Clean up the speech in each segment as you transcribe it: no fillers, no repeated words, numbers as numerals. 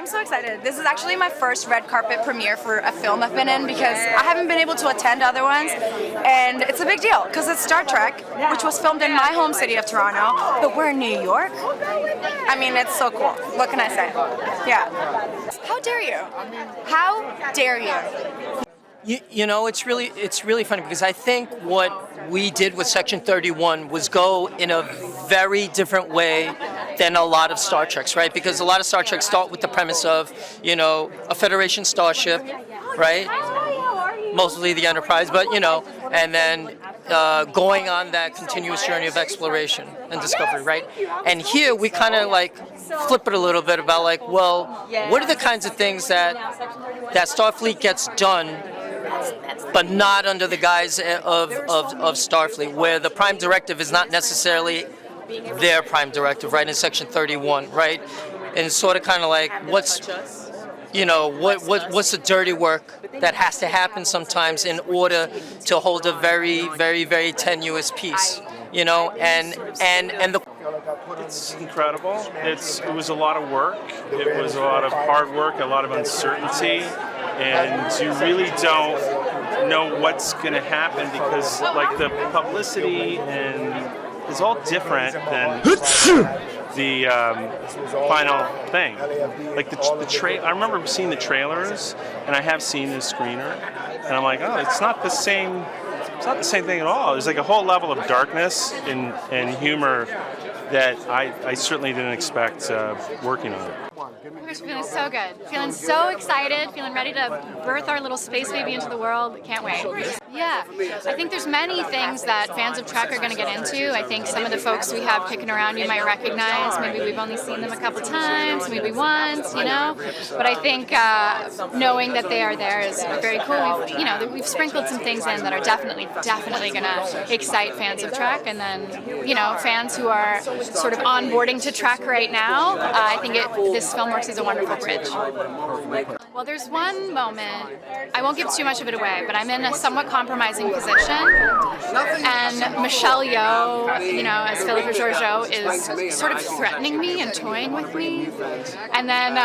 I'm so excited. This is actually my first red carpet premiere for a film I've been in because I haven't been able to attend other ones, and it's a big deal because it's Star Trek, which was filmed in my home city of Toronto, but we're in New York. I mean, it's so cool. What can I say? Yeah. How dare you? How dare you? You know, it's really funny because I think what we did with Section 31 was go in a very different way than a lot of Star Treks, right? Because a lot of Star Treks start with the premise of, you know, a Federation starship, right? Mostly the Enterprise, but, you know, and then going on that continuous journey of exploration and discovery, right? And here we kind of like flip it a little bit about like, well, what are the kinds of things that Starfleet gets done but not under the guise of Starfleet, where the prime directive is not necessarily their prime directive, right, in Section 31, right? And sort of kind of like what's the dirty work that has to happen sometimes in order to hold a very, very, very tenuous peace, you know, and the. It's incredible. It was a lot of work. It was a lot of hard work, a lot of uncertainty, and you really don't know what's going to happen because, like, the publicity is all different than the final thing. Like I remember seeing the trailers, and I have seen the screener, and I'm like, oh, it's not the same. It's not the same thing at all. There's like a whole level of darkness and humor that I certainly didn't expect working on it. We're feeling so good. Feeling so excited. Feeling ready to birth our little space baby into the world. Can't wait. Yeah, I think there's many things that fans of Trek are going to get into. I think some of the folks we have kicking around you might recognize. Maybe we've only seen them a couple times, maybe once, you know. But I think knowing that they are there is very cool. We've sprinkled some things in that are definitely going to excite fans of Trek, and then fans who are sort of onboarding to Trek right now. I think this film works as a wonderful bridge. Well, there's one moment, I won't give too much of it away, but I'm in a somewhat compromising position, and Michelle Yeoh, as Philippa Georgiou, is sort of threatening me and toying with me, and then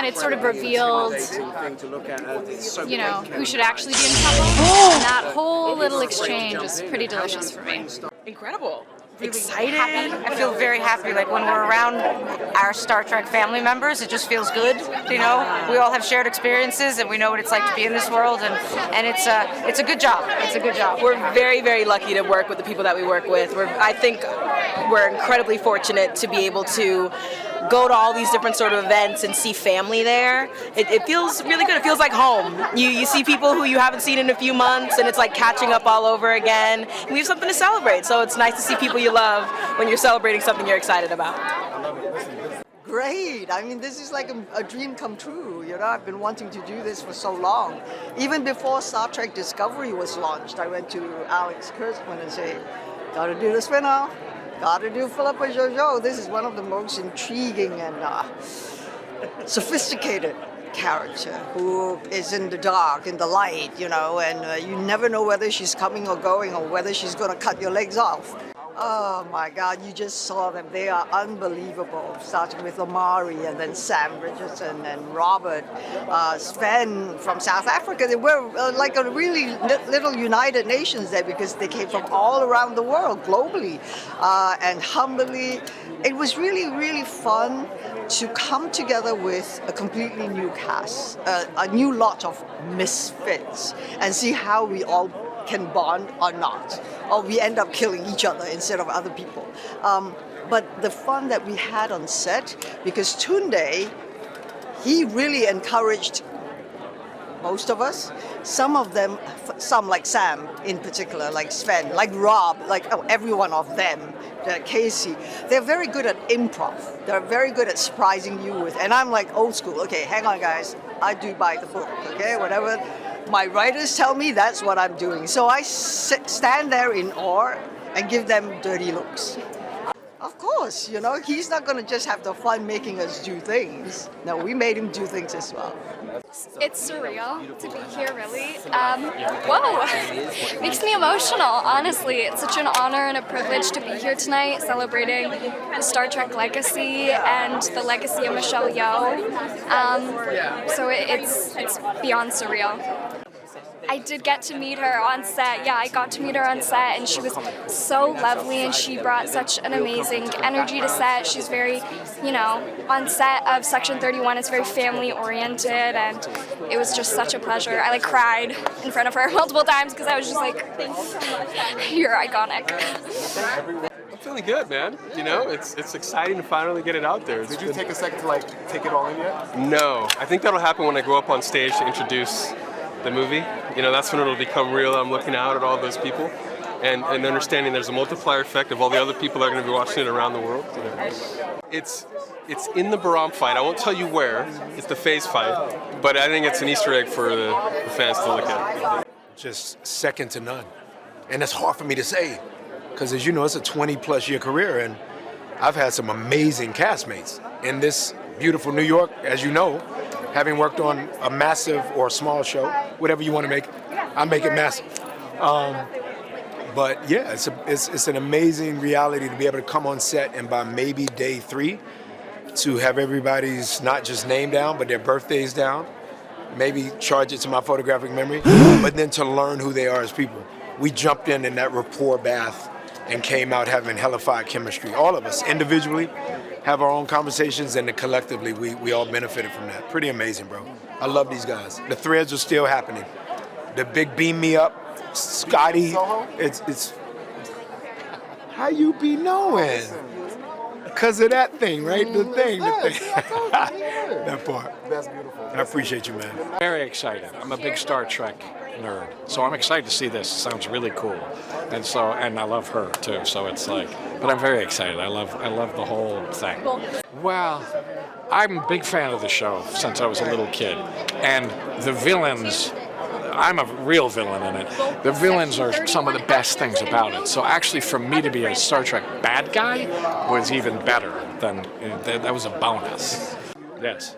it's sort of revealed, who should actually be in trouble, and that whole little exchange is pretty delicious for me. Incredible. Excited. I feel very happy. Like when we're around our Star Trek family members, it just feels good. We all have shared experiences, and we know what it's like to be in this world, and it's a good job. It's a good job. We're very, very lucky to work with the people that we work with. I think we're incredibly fortunate to be able to go to all these different sort of events and see family there. It feels really good. It feels like home. You see people who you haven't seen in a few months, and it's like catching up all over again. And we have something to celebrate, so it's nice to see people you love when you're celebrating something you're excited about. Great. I mean, this is like a dream come true. I've been wanting to do this for so long. Even before Star Trek Discovery was launched, I went to Alex Kurtzman and said, gotta do the spin-off. Gotta do Philippa Georgiou. This is one of the most intriguing and sophisticated character who is in the dark, in the light, and you never know whether she's coming or going or whether she's going to cut your legs off. Oh my God, you just saw them. They are unbelievable, starting with Omari and then Sam Richardson and Robert, Sven from South Africa. They were like a really little United Nations there because they came from all around the world, globally. And Humberly, it was really, really fun to come together with a completely new cast, a new lot of misfits, and see how we all can bond or not, or we end up killing each other instead of other people. But the fun that we had on set, because Tunde, he really encouraged most of us. Some of them, some like Sam in particular, like Sven, like Rapp, like every one of them, Kacey, they're very good at improv. They're very good at surprising you with, and I'm like old school. Okay, hang on guys, I do by the book, okay, whatever my writers tell me, that's what I'm doing. So I stand there in awe and give them dirty looks. Of course, you know, he's not going to just have the fun making us do things. No, we made him do things as well. It's surreal to be here, really. Whoa! Makes me emotional, honestly. It's such an honor and a privilege to be here tonight celebrating the Star Trek legacy and the legacy of Michelle Yeoh. So it's beyond surreal. I did get to meet her on set. Yeah, I got to meet her on set, and she was so lovely, and she brought such an amazing energy to set. She's very, you know, on set of Section 31, it's very family-oriented, and it was just such a pleasure. I, like, cried in front of her multiple times because I was just like, you're iconic. I'm feeling good, man. You know, it's exciting to finally get it out there. Did you take a second to, like, take it all in yet? No. I think that'll happen when I go up on stage to introduce the movie. You know, that's when it'll become real. I'm looking out at all those people and understanding there's a multiplier effect of all the other people that are going to be watching it around the world. You know. It's in the Baram fight. I won't tell you where. It's the phase fight, but I think it's an Easter egg for the fans to look at. Just second to none. And it's hard for me to say, because as you know, it's a 20-plus year career, and I've had some amazing castmates in this beautiful New York, as you know. Having worked on a massive or a small show, whatever you want to make, I make it massive. But yeah, it's an amazing reality to be able to come on set and by maybe day 3 to have everybody's not just name down, but their birthdays down, maybe charge it to my photographic memory, but then to learn who they are as people. We jumped in that rapport bath and came out having hellified chemistry. All of us individually have our own conversations, and then collectively we all benefited from that. Pretty amazing, bro. I love these guys. The threads are still happening. The big beam me up, Scotty. It's how you be knowing? Because of that thing, right? The thing. That part. That's beautiful. I appreciate you, man. Very excited. I'm a big Star Trek nerd, so I'm excited to see this. It sounds really cool, and I love her too. So it's like, but I'm very excited. I love the whole thing. Well, I'm a big fan of the show since I was a little kid, and the villains. I'm a real villain in it. The villains are some of the best things about it. So actually, for me to be a Star Trek bad guy was even better. That was a bonus. Yes,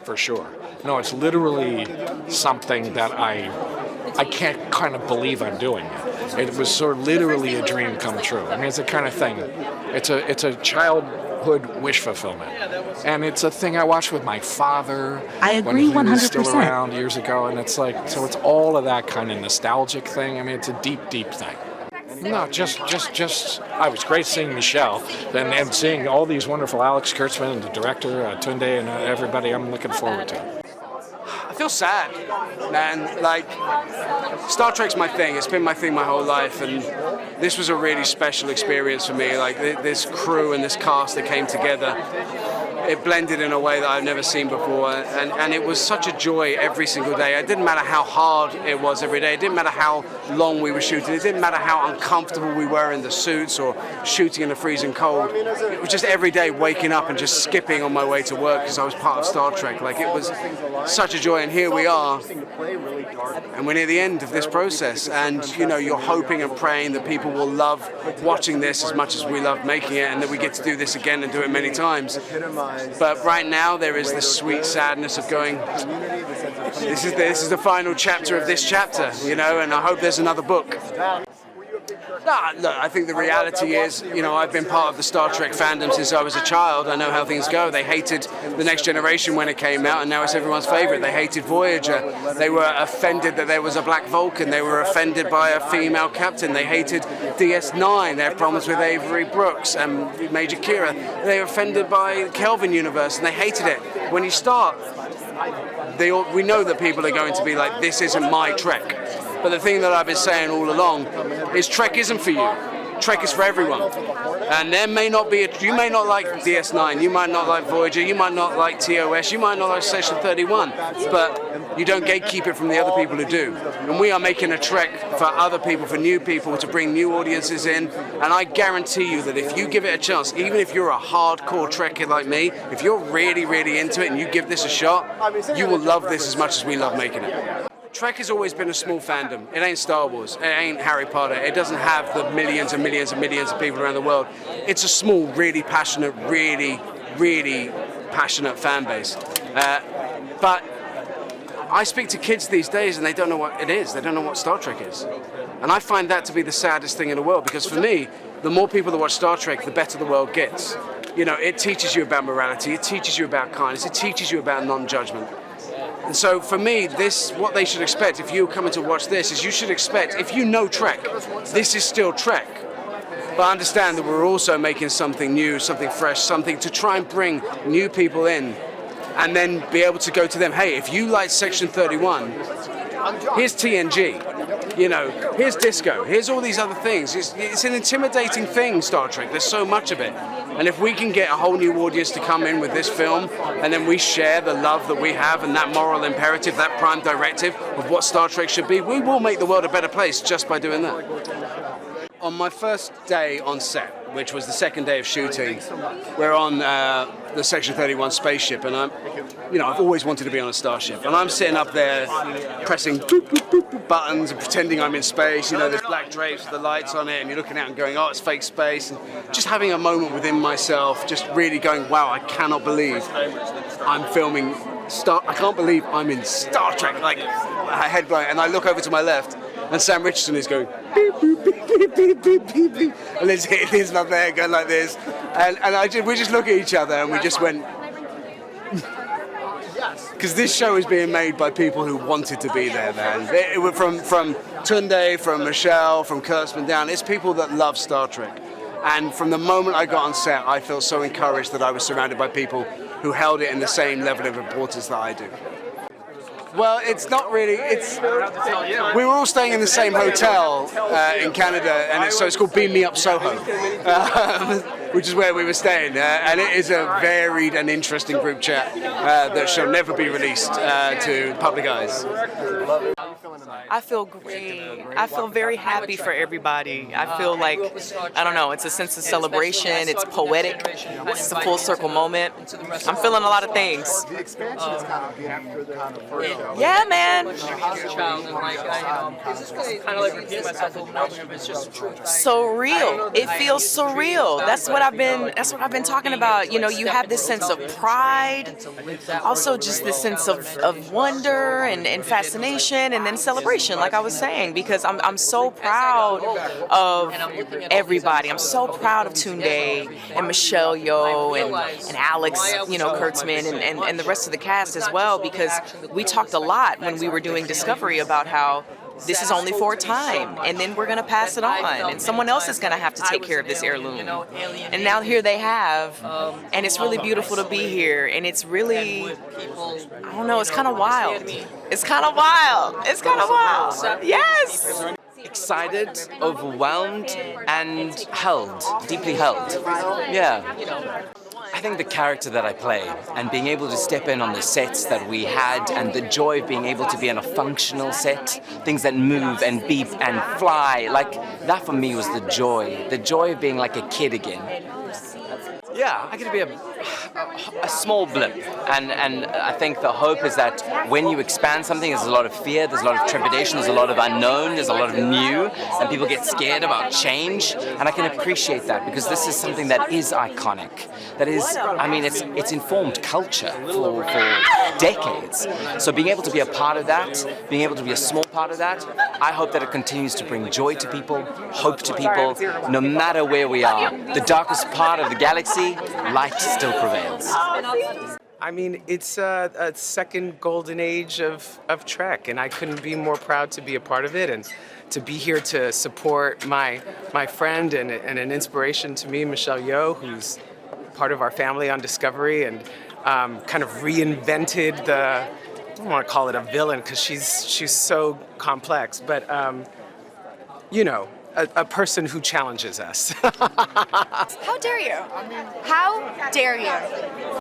for sure. No, it's literally something that I can't kind of believe I'm doing it. It was sort of literally a dream come true. I mean, it's the kind of thing. It's a childhood wish fulfillment, and it's a thing I watched with my father. I agree when he was still 100%. around years ago, and it's like, so it's all of that kind of nostalgic thing. I mean, it's a deep thing. No, just. I was great seeing Michelle and seeing all these wonderful Alex Kurtzman and the director Tunde and everybody. I'm looking forward to it. I feel sad, man. Like, Star Trek's my thing. It's been my thing my whole life, and this was a really special experience for me. Like, this crew and this cast that came together, it blended in a way that I've never seen before, and it was such a joy every single day. It didn't matter how hard it was every day. It didn't matter how long we were shooting. It didn't matter how uncomfortable we were in the suits or shooting in the freezing cold. It was just every day waking up and just skipping on my way to work because I was part of Star Trek. Like, it was such a joy, and here we are, and we're near the end of this process, and you know, you're hoping and praying that people will love watching this as much as we love making it, and that we get to do this again and do it many times. But right now there is this sweet sadness of going, this is the final chapter of this chapter, you know, and I hope there's another book. Look, I think the reality is, you know, I've been part of the Star Trek fandom since I was a child. I know how things go. They hated The Next Generation when it came out, and now it's everyone's favorite. They hated Voyager. They were offended that there was a black Vulcan. They were offended by a female captain. They hated DS9. They have problems with Avery Brooks and Major Kira. They were offended by Kelvin Universe, and they hated it. When you start, we know that people are going to be like, this isn't my Trek. But the thing that I've been saying all along is Trek isn't for you. Trek is for everyone. And there may not be, you may not like DS9, you might not like Voyager, you might not like TOS, you might not like Section 31, but you don't gatekeep it from the other people who do. And we are making a Trek for other people, for new people, to bring new audiences in. And I guarantee you that if you give it a chance, even if you're a hardcore Trekker like me, if you're really, really into it and you give this a shot, you will love this as much as we love making it. Trek has always been a small fandom. It ain't Star Wars. It ain't Harry Potter. It doesn't have the millions and millions and millions of people around the world. It's a small, really passionate, really passionate fan base. But I speak to kids these days and they don't know what it is. They don't know what Star Trek is. And I find that to be the saddest thing in the world, because for me, the more people that watch Star Trek, the better the world gets. You know, it teaches you about morality, it teaches you about kindness, it teaches you about non-judgment. And so for me, what they should expect if you're coming to watch this is you should expect, if you know Trek, this is still Trek. But understand that we're also making something new, something fresh, something to try and bring new people in, and then be able to go to them, hey, if you like Section 31, here's TNG. You know, here's disco, here's all these other things. It's an intimidating thing, Star Trek. There's so much of it. And if we can get a whole new audience to come in with this film, and then we share the love that we have and that moral imperative, that prime directive of what Star Trek should be, we will make the world a better place just by doing that. On my first day on set, which was the second day of shooting, we're on the Section 31 spaceship, and I've always wanted to be on a starship, and I'm sitting up there pressing boop, boop, boop, boop buttons and pretending I'm in space. You know, there's black drapes with the lights on it, and you're looking out and going, oh, it's fake space, and just having a moment within myself, just really going, wow, I cannot believe I'm filming I can't believe I'm in Star Trek, like, head blown, and I look over to my left, and Sam Richardson is going, beep, boop, beep, beep, beep, beep, beep, beep. And Liz hitting up there, going like this. And we just look at each other and we just went, because this show is being made by people who wanted to be there, man. From Tunde, from Michelle, from Kurtzman down, it's people that love Star Trek. And from the moment I got on set, I felt so encouraged that I was surrounded by people who held it in the same level of importance that I do. Well, it's not really. We were all staying in the same hotel in Canada, and it's called Beam Me Up Soho, which is where we were staying. And it is a varied and interesting group chat that shall never be released to public eyes. I feel great. I feel very happy for everybody. I feel like, I don't know, it's a sense of celebration. It's poetic. It's a full circle moment. I'm feeling a lot of things. Yeah, man. Surreal. It feels surreal. That's what I've been talking about. You know, you have this sense of pride, also just this sense of wonder and fascination, and then celebration, like I was saying, because I'm so proud of everybody. I'm so proud of Tunde and Michelle Yeoh and Alex, Kurtzman, and the rest of the cast as well, because we talked a lot when we were doing Discovery about how this is only for a time, and then we're going to pass it on, and someone else is going to have to take care of this heirloom. And now here they have, and it's really beautiful to be here, and it's really, I don't know, it's kind of wild. It's kind of wild. It's kind of wild. Yes! Excited, overwhelmed, and held, deeply held. Yeah. I think the character that I play and being able to step in on the sets that we had and the joy of being able to be on a functional set, things that move and beep and fly, like that for me was the joy of being like a kid again. Yeah, I get to be a small blip, and I think the hope is that when you expand something, there's a lot of fear, there's a lot of trepidation, there's a lot of unknown, there's a lot of new, and people get scared about change, and I can appreciate that because this is something that is iconic, that is, I mean, it's informed culture for decades. So being able to be a part of that, being able to be a small part of that, I hope that it continues to bring joy to people, hope to people, no matter where we are. The darkest part of the galaxy, light still prevails. I mean, it's a second golden age of Trek, and I couldn't be more proud to be a part of it and to be here to support my friend and an inspiration to me, Michelle Yeoh, who's part of our family on Discovery and kind of reinvented I don't want to call it a villain because she's so complex, but a person who challenges us. How dare you? How dare you?